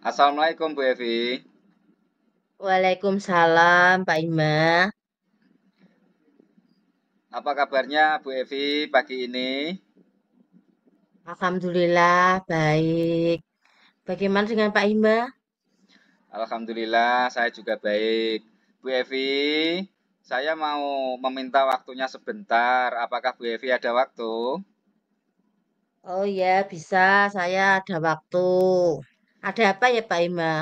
Assalamualaikum Bu Evi. Waalaikumsalam, Pak Ima. Apa kabarnya Bu Evi pagi ini? Alhamdulillah, baik. Bagaimana dengan Pak Ima? Alhamdulillah saya juga baik. Bu Evi, saya mau meminta waktunya sebentar. Apakah Bu Evi ada waktu? Oh ya, bisa. Saya ada waktu. Ada apa ya, Pak Ima?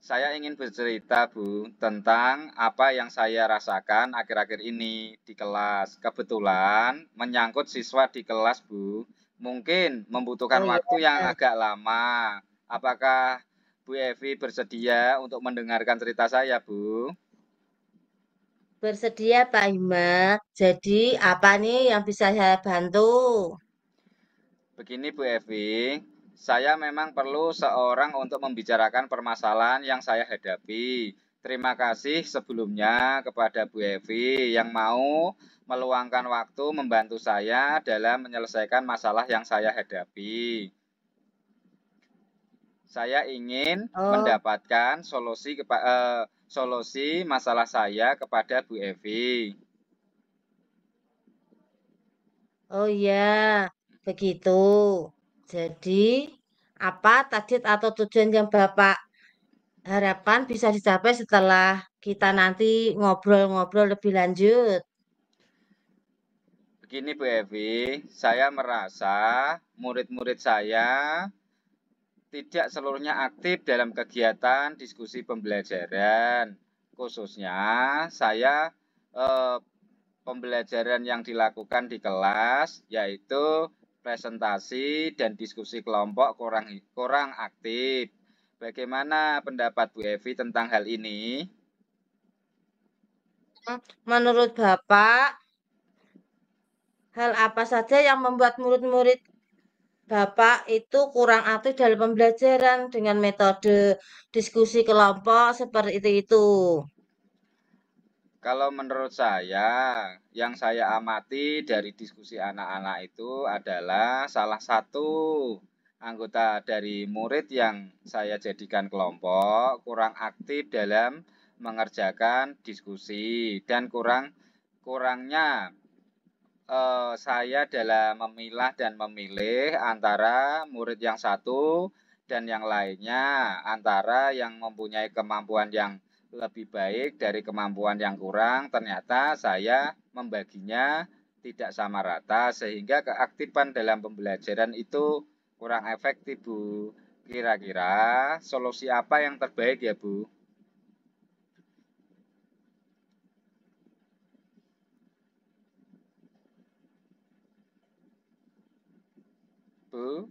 Saya ingin bercerita Bu tentang apa yang saya rasakan akhir-akhir ini di kelas. Kebetulan menyangkut siswa di kelas Bu. Mungkin membutuhkan Oh ya, waktu yang agak lama. Apakah Bu Evi bersedia untuk mendengarkan cerita saya, Bu? bersedia Pak Ima. Jadi, apa nih yang bisa saya bantu? Begini Bu Evi, saya memang perlu seorang untuk membicarakan permasalahan yang saya hadapi. Terima kasih sebelumnya kepada Bu Evi yang mau meluangkan waktu membantu saya dalam menyelesaikan masalah yang saya hadapi. Saya ingin Oh, mendapatkan solusi masalah saya kepada Bu Evi. oh ya, begitu. Jadi, apa target atau tujuan yang Bapak harapkan bisa dicapai setelah kita nanti ngobrol-ngobrol lebih lanjut? Begini Bu Evi, saya merasa murid-murid saya tidak seluruhnya aktif dalam kegiatan diskusi pembelajaran. Khususnya saya eh, pembelajaran yang dilakukan di kelas yaitu presentasi dan diskusi kelompok kurang aktif. Bagaimana pendapat Bu Evi tentang hal ini? Menurut Bapak, hal apa saja yang membuat murid-murid Bapak itu kurang aktif dalam pembelajaran dengan metode diskusi kelompok seperti itu? Kalau menurut saya, yang saya amati dari diskusi anak-anak itu adalah salah satu anggota dari murid yang saya jadikan kelompok kurang aktif dalam mengerjakan diskusi dan kurangnya saya dalam memilah dan memilih antara murid yang satu dan yang lainnya, antara yang mempunyai kemampuan yang lebih baik dari kemampuan yang kurang, ternyata saya membaginya tidak sama rata sehingga keaktifan dalam pembelajaran itu kurang efektif, Bu. Kira-kira solusi apa yang terbaik ya, Bu?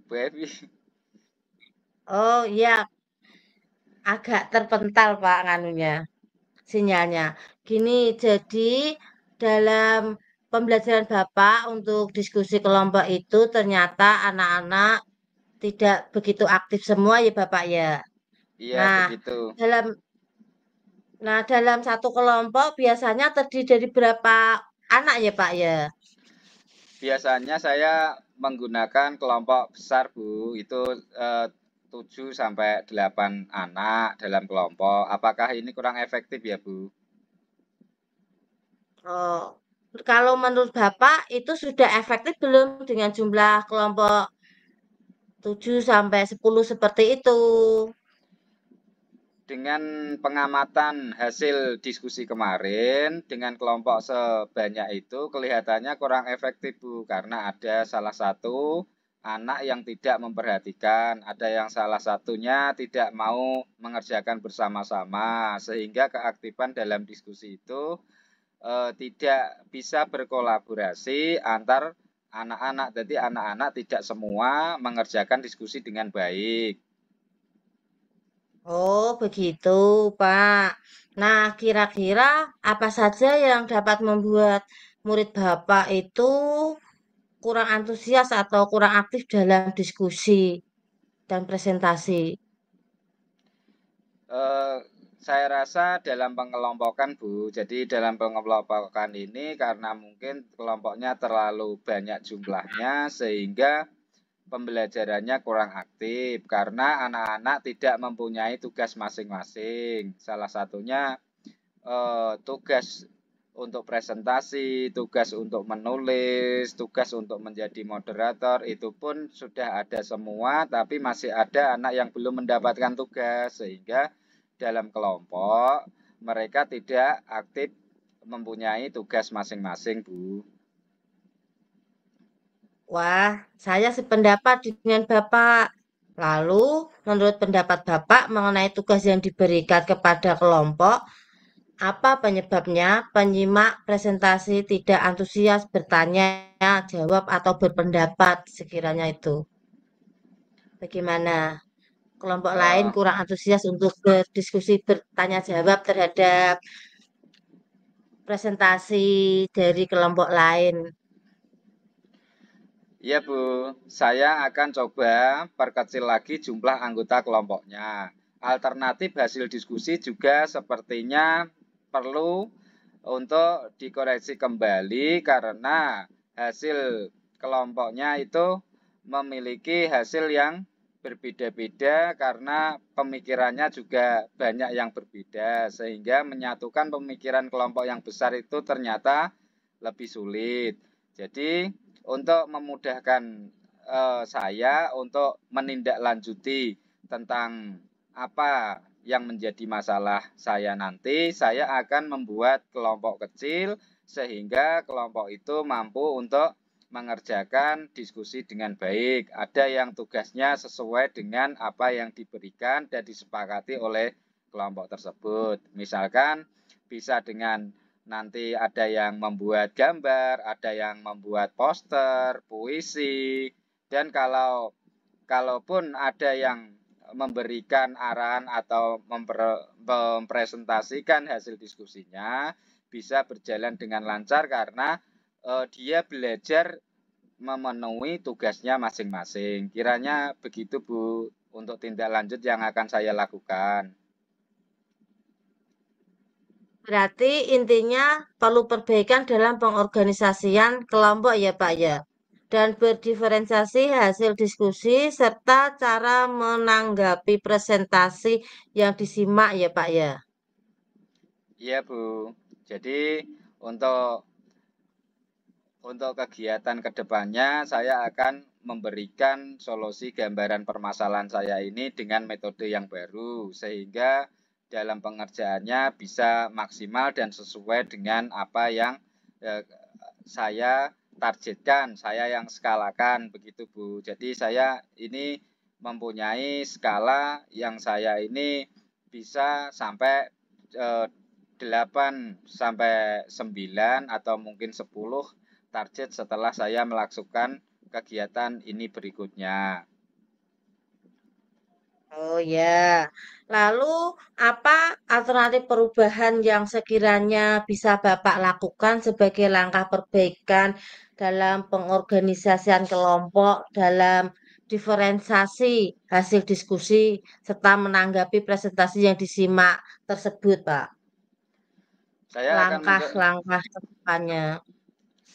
Bu Evi. Oh iya, agak terpental Pak nganunya, sinyalnya. Gini, jadi dalam pembelajaran Bapak untuk diskusi kelompok itu ternyata anak-anak tidak begitu aktif semua ya Bapak ya. Iya, Nah, begitu. dalam dalam satu kelompok biasanya terdiri dari berapa anak ya Pak ya? Biasanya saya menggunakan kelompok besar, Bu. Itu 7 sampai 8 anak dalam kelompok. Apakah ini kurang efektif ya, Bu? Oh, kalau menurut Bapak itu sudah efektif belum dengan jumlah kelompok 7 sampai 10 seperti itu? Dengan pengamatan hasil diskusi kemarin dengan kelompok sebanyak itu kelihatannya kurang efektif, Bu, karena ada salah satu anak yang tidak memperhatikan, ada yang salah satunya tidak mau mengerjakan bersama-sama sehingga keaktifan dalam diskusi itu tidak bisa berkolaborasi antar anak-anak. Jadi anak-anak tidak semua mengerjakan diskusi dengan baik. Oh, begitu, Pak. Nah, kira-kira apa saja yang dapat membuat murid Bapak itu kurang antusias atau kurang aktif dalam diskusi dan presentasi? Eh, saya rasa dalam pengelompokan, Bu. Jadi dalam pengelompokan ini karena mungkin kelompoknya terlalu banyak jumlahnya sehingga pembelajarannya kurang aktif karena anak-anak tidak mempunyai tugas masing-masing. Salah satunya tugas untuk presentasi, tugas untuk menulis, tugas untuk menjadi moderator, itu pun sudah ada semua, tapi masih ada anak yang belum mendapatkan tugas, sehingga dalam kelompok mereka tidak aktif mempunyai tugas masing-masing, Bu. Wah, saya sependapat dengan Bapak. Lalu, menurut pendapat Bapak mengenai tugas yang diberikan kepada kelompok, apa penyebabnya penyimak presentasi tidak antusias bertanya, jawab, atau berpendapat sekiranya itu? Bagaimana? Kelompok lain Eh, kurang antusias untuk berdiskusi bertanya jawab terhadap presentasi dari kelompok lain. Iya Bu, saya akan coba perkecil lagi jumlah anggota kelompoknya. Alternatif hasil diskusi juga sepertinya perlu untuk dikoreksi kembali karena hasil kelompoknya itu memiliki hasil yang berbeda-beda karena pemikirannya juga banyak yang berbeda sehingga menyatukan pemikiran kelompok yang besar itu ternyata lebih sulit. Jadi untuk memudahkan saya untuk menindaklanjuti tentang apa yang menjadi masalah saya nanti, saya akan membuat kelompok kecil sehingga kelompok itu mampu untuk mengerjakan diskusi dengan baik. Ada yang tugasnya sesuai dengan apa yang diberikan dan disepakati oleh kelompok tersebut. Misalkan bisa dengan nanti ada yang membuat gambar, ada yang membuat poster, puisi, dan kalaupun ada yang memberikan arahan atau mempresentasikan hasil diskusinya bisa berjalan dengan lancar karena dia belajar memenuhi tugasnya masing-masing. Kiranya begitu Bu untuk tindak lanjut yang akan saya lakukan. Berarti intinya perlu perbaikan dalam pengorganisasian kelompok ya Pak ya. Dan berdiferensiasi hasil diskusi serta cara menanggapi presentasi yang disimak ya Pak ya. Iya Bu. Jadi untuk kegiatan kedepannya saya akan memberikan solusi gambaran permasalahan saya ini dengan metode yang baru sehingga dalam pengerjaannya bisa maksimal dan sesuai dengan apa yang saya targetkan, saya yang skalakan begitu Bu. Jadi saya ini mempunyai skala yang saya ini bisa sampai 8 sampai 9 atau mungkin 10 target setelah saya melakukan kegiatan ini berikutnya. Oh ya. Lalu apa alternatif perubahan yang sekiranya bisa Bapak lakukan sebagai langkah perbaikan dalam pengorganisasian kelompok, dalam diferensiasi hasil diskusi, serta menanggapi presentasi yang disimak tersebut, Pak? Saya akan Langkah-langkah ke depannya.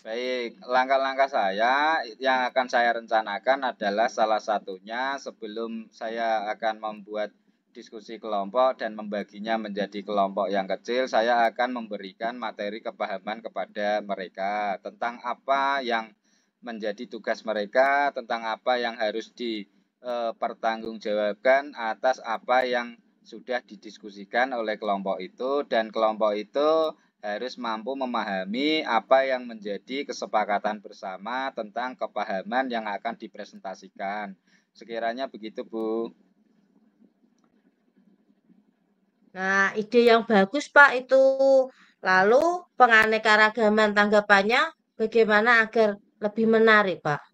baik, langkah-langkah saya yang akan saya rencanakan adalah salah satunya sebelum saya akan membuat diskusi kelompok dan membaginya menjadi kelompok yang kecil, saya akan memberikan materi kepahaman kepada mereka tentang apa yang menjadi tugas mereka, tentang apa yang harus dipertanggungjawabkan atas apa yang sudah didiskusikan oleh kelompok itu dan kelompok itu harus mampu memahami apa yang menjadi kesepakatan bersama tentang kepahaman yang akan dipresentasikan. Sekiranya begitu, Bu. Nah, ide yang bagus, Pak, itu. Lalu, penganekaragaman tanggapannya bagaimana agar lebih menarik, Pak?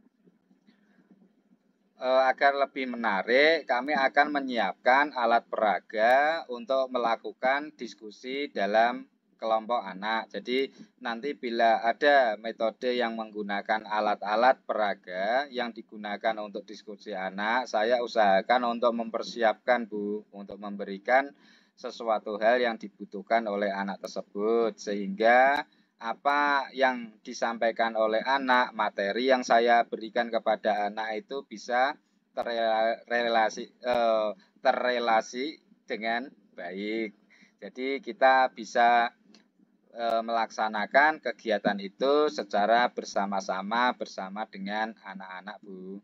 Agar lebih menarik, kami akan menyiapkan alat peraga untuk melakukan diskusi dalam kelompok anak. Jadi nanti bila ada metode yang menggunakan alat-alat peraga yang digunakan untuk diskusi anak, saya usahakan untuk mempersiapkan Bu, untuk memberikan sesuatu hal yang dibutuhkan oleh anak tersebut sehingga apa yang disampaikan oleh anak, materi yang saya berikan kepada anak itu bisa terrelasi, terrelasi dengan baik. Jadi kita bisa melaksanakan kegiatan itu secara bersama-sama bersama dengan anak-anak, Bu.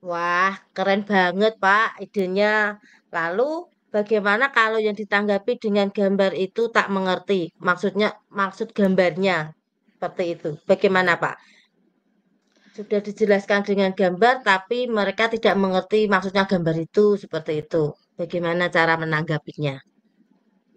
Wah, keren banget, Pak, idenya. Lalu, bagaimana kalau yang ditanggapi dengan gambar itu tak mengerti? Maksudnya, maksud gambarnya seperti itu. Bagaimana, Pak? Sudah dijelaskan dengan gambar, tapi mereka tidak mengerti maksudnya gambar itu seperti itu. Bagaimana cara menanggapinya?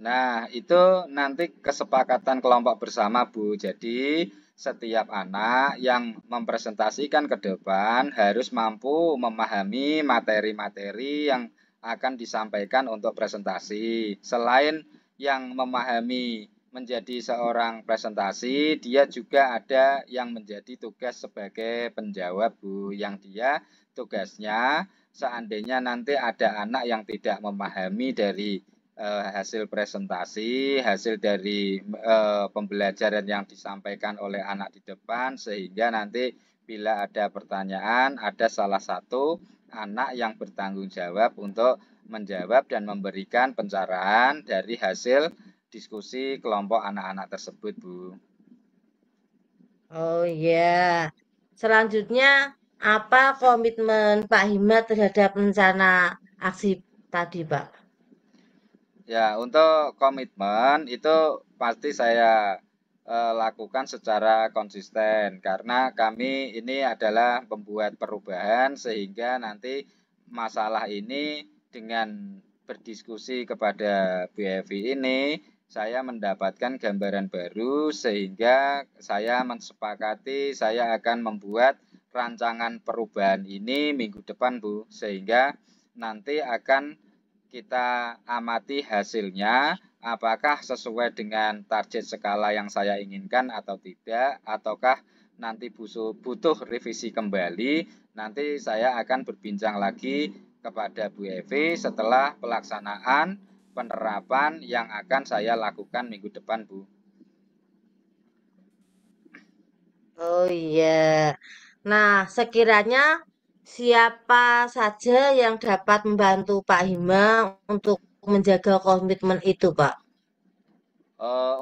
Nah, itu nanti kesepakatan kelompok bersama, Bu. Jadi, setiap anak yang mempresentasikan ke depan harus mampu memahami materi-materi yang akan disampaikan untuk presentasi. Selain yang memahami menjadi seorang presentasi, dia juga ada yang menjadi tugas sebagai penjawab, Bu. Yang dia tugasnya seandainya nanti ada anak yang tidak memahami dari hasil presentasi, hasil dari pembelajaran yang disampaikan oleh anak di depan, sehingga nanti bila ada pertanyaan, ada salah satu anak yang bertanggung jawab untuk menjawab dan memberikan pencerahan dari hasil diskusi kelompok anak-anak tersebut, Bu. Oh iya. Selanjutnya, apa komitmen Pak Hima terhadap rencana aksi tadi, Pak? Ya, untuk komitmen itu pasti saya lakukan secara konsisten karena kami ini adalah pembuat perubahan sehingga nanti masalah ini dengan berdiskusi kepada Bu Evi ini saya mendapatkan gambaran baru sehingga saya mensepakati saya akan membuat rancangan perubahan ini minggu depan, Bu, sehingga nanti akan kita amati hasilnya, apakah sesuai dengan target skala yang saya inginkan atau tidak, ataukah nanti butuh revisi kembali. Nanti saya akan berbincang lagi kepada Bu Evi setelah pelaksanaan penerapan yang akan saya lakukan minggu depan, Bu. Oh iya. Nah, sekiranya siapa saja yang dapat membantu Pak Hima untuk menjaga komitmen itu, Pak?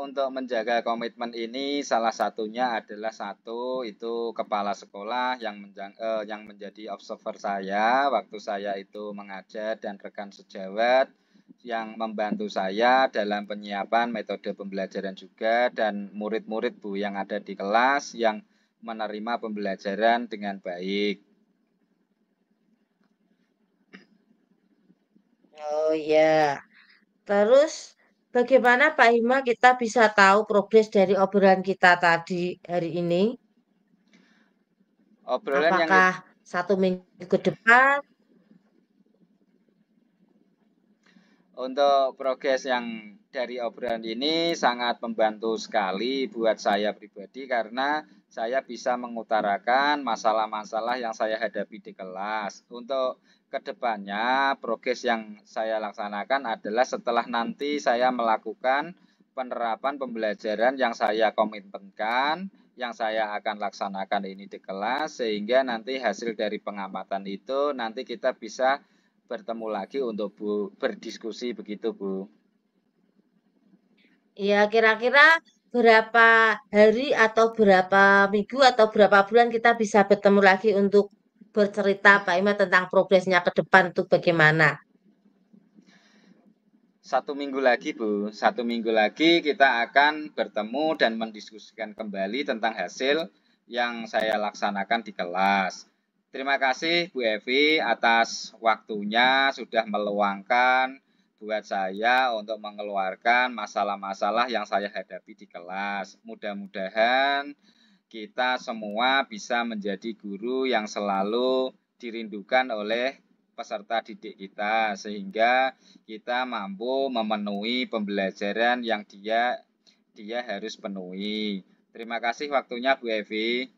Untuk menjaga komitmen ini salah satunya adalah satu itu kepala sekolah yang menjadi observer saya waktu saya itu mengajar dan rekan sejawat yang membantu saya dalam penyiapan metode pembelajaran juga dan murid-murid, Bu, yang ada di kelas yang menerima pembelajaran dengan baik. Oh iya. Terus, bagaimana Pak Hima kita bisa tahu progres dari obrolan kita tadi hari ini? Obrolan yang Apakah 1 minggu ke depan? Untuk progres yang dari obrolan ini sangat membantu sekali buat saya pribadi karena saya bisa mengutarakan masalah-masalah yang saya hadapi di kelas. Untuk kedepannya, progres yang saya laksanakan adalah setelah nanti saya melakukan penerapan pembelajaran yang saya komitmenkan, yang saya akan laksanakan ini di kelas, sehingga nanti hasil dari pengamatan itu nanti kita bisa bertemu lagi untuk berdiskusi begitu, Bu. Ya, kira-kira berapa hari atau berapa minggu atau berapa bulan kita bisa bertemu lagi untuk bercerita Pak Ima tentang progresnya ke depan itu bagaimana? 1 minggu lagi, Bu. 1 minggu lagi kita akan bertemu dan mendiskusikan kembali tentang hasil yang saya laksanakan di kelas. Terima kasih Bu Evi atas waktunya sudah meluangkan buat saya untuk mengeluarkan masalah-masalah yang saya hadapi di kelas. Mudah-mudahan kita semua bisa menjadi guru yang selalu dirindukan oleh peserta didik kita sehingga kita mampu memenuhi pembelajaran yang dia harus penuhi. Terima kasih waktunya, Bu Evi.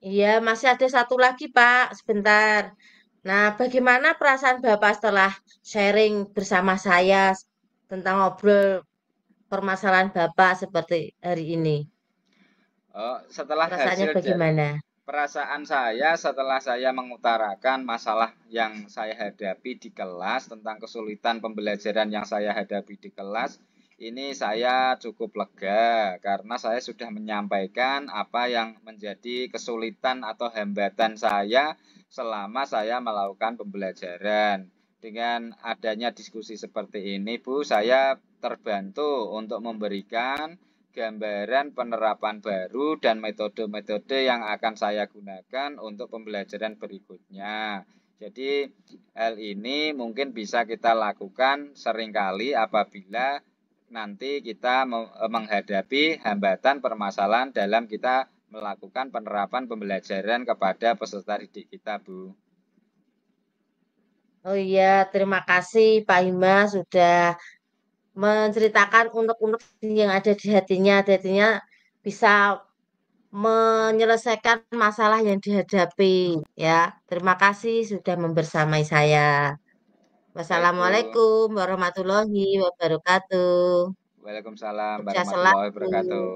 Iya, masih ada satu lagi, Pak. Sebentar. Nah, bagaimana perasaan Bapak setelah sharing bersama saya tentang ngobrol permasalahan Bapak seperti hari ini? Setelah Perasaannya hasil dari bagaimana? perasaan saya setelah saya mengutarakan masalah yang saya hadapi di kelas tentang kesulitan pembelajaran yang saya hadapi di kelas, ini saya cukup lega karena saya sudah menyampaikan apa yang menjadi kesulitan atau hambatan saya selama saya melakukan pembelajaran. Dengan adanya diskusi seperti ini, Bu, saya terbantu untuk memberikan gambaran penerapan baru dan metode-metode yang akan saya gunakan untuk pembelajaran berikutnya. Jadi hal ini mungkin bisa kita lakukan seringkali apabila nanti kita menghadapi hambatan permasalahan dalam kita melakukan penerapan pembelajaran kepada peserta didik kita, Bu. Oh iya, terima kasih Pak Hima sudah menceritakan unek-unek yang ada di hatinya. Hatinya bisa menyelesaikan masalah yang dihadapi. Ya, terima kasih sudah membersamai saya. Baik, Bu. Wassalamualaikum warahmatullahi wabarakatuh. Waalaikumsalam Sukses warahmatullahi selalu. wabarakatuh.